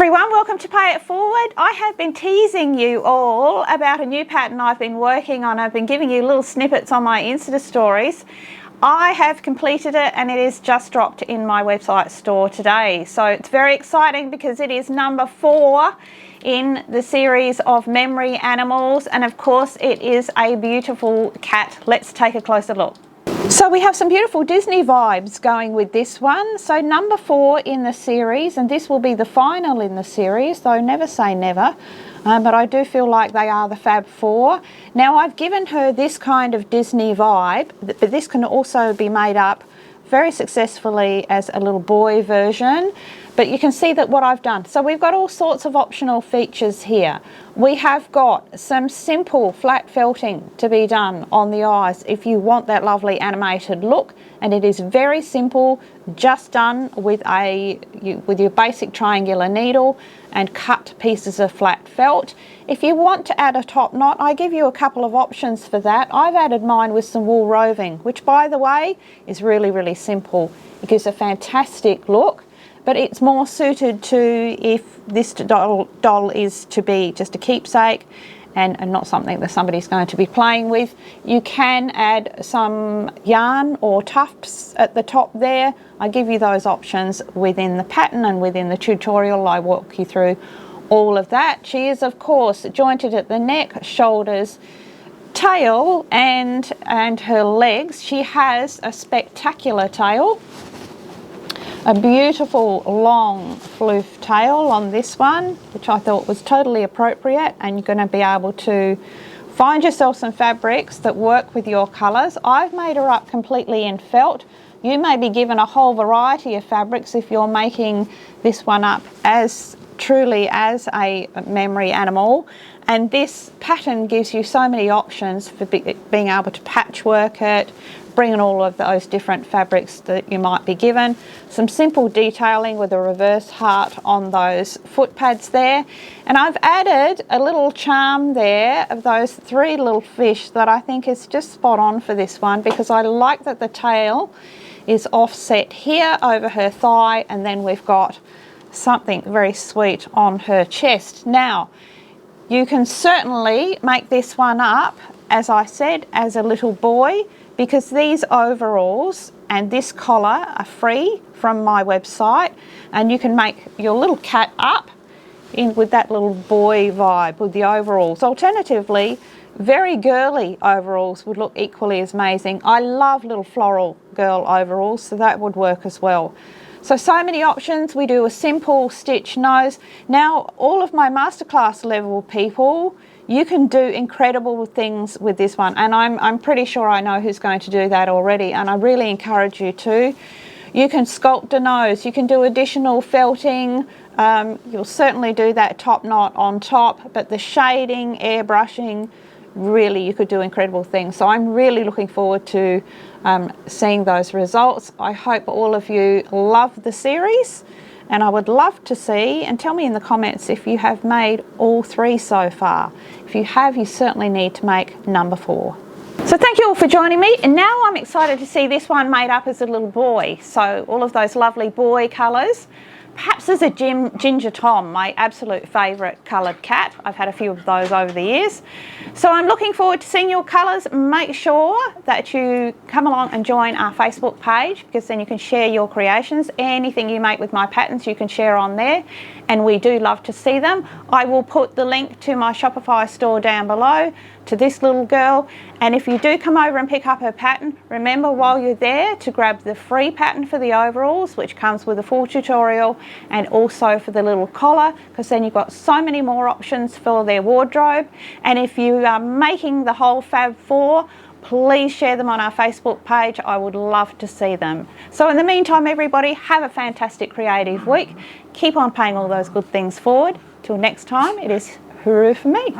everyone, welcome to Pay It Forward. I have been teasing you all about a new pattern I've been working on. I've been giving you little snippets on my Insta stories. I have completed it and it is just dropped in my website store today. So it's very exciting because it is number 4 in the series of memory animals, and of course it is a beautiful cat. Let's take a closer look. So we have some beautiful Disney vibes going with this one. So number 4 in the series, and this will be the final in the series, though never say never, but I do feel like they are the Fab 4. Now I've given her this kind of Disney vibe, but this can also be made up very successfully as a little boy version. But you can see that what I've done. So we've got all sorts of optional features here. We have got some simple flat felting to be done on the eyes if you want that lovely animated look, and it is very simple, just done with your basic triangular needle and cut pieces of flat felt. If you want to add a top knot, I give you a couple of options for that. I've added mine with some wool roving, which by the way is really simple. It gives a fantastic look, but it's more suited to if this doll is to be just a keepsake and not something that somebody's going to be playing with. You can add some yarn or tufts at the top there. I give you those options within the pattern, and within the tutorial I walk you through all of that. She is of course jointed at the neck, shoulders, tail and her legs. She has a spectacular tail. A beautiful long floof tail on this one, which I thought was totally appropriate, and you're going to be able to find yourself some fabrics that work with your colours. I've made her up completely in felt. You may be given a whole variety of fabrics if you're making this one up as truly as a memory animal, and this pattern gives you so many options for being able to patchwork it, bring in all of those different fabrics that you might be given. Some simple detailing with a reverse heart on those foot pads there, and I've added a little charm there of those 3 little fish that I think is just spot on for this one, because I like that the tail is offset here over her thigh, and then we've got something very sweet on her chest. Now you can certainly make this one up, as I said, as a little boy, because these overalls and this collar are free from my website, and you can make your little cat up in with that little boy vibe with the overalls. Alternatively, very girly overalls would look equally as amazing. I love little floral girl overalls, so that would work as well. So many options. We do a simple stitch nose. Now all of my masterclass level people, you can do incredible things with this one, and I'm pretty sure I know who's going to do that already, and I really encourage you to. You can sculpt a nose, you can do additional felting, you'll certainly do that top knot on top, but the shading, airbrushing, really you could do incredible things. So I'm really looking forward to seeing those results. I hope all of you love the series, and I would love to see, and tell me in the comments if you have made all 3 so far. If you have, you certainly need to make number 4. So thank you all for joining me, and now I'm excited to see this one made up as a little boy. So all of those lovely boy colours. Perhaps as a Ginger Tom, my absolute favourite coloured cat. I've had a few of those over the years. So I'm looking forward to seeing your colours. Make sure that you come along and join our Facebook page, because then you can share your creations. Anything you make with my patterns you can share on there, and we do love to see them. I will put the link to my Shopify store down below to this little girl, and if you do come over and pick up her pattern, remember while you're there to grab the free pattern for the overalls, which comes with a full tutorial, and also for the little collar, because then you've got so many more options for their wardrobe. And if you are making the whole Fab 4, please share them on our Facebook page. I would love to see them. So in the meantime, everybody, have a fantastic creative week. Keep on paying all those good things forward. Till next time, it is hooroo for me.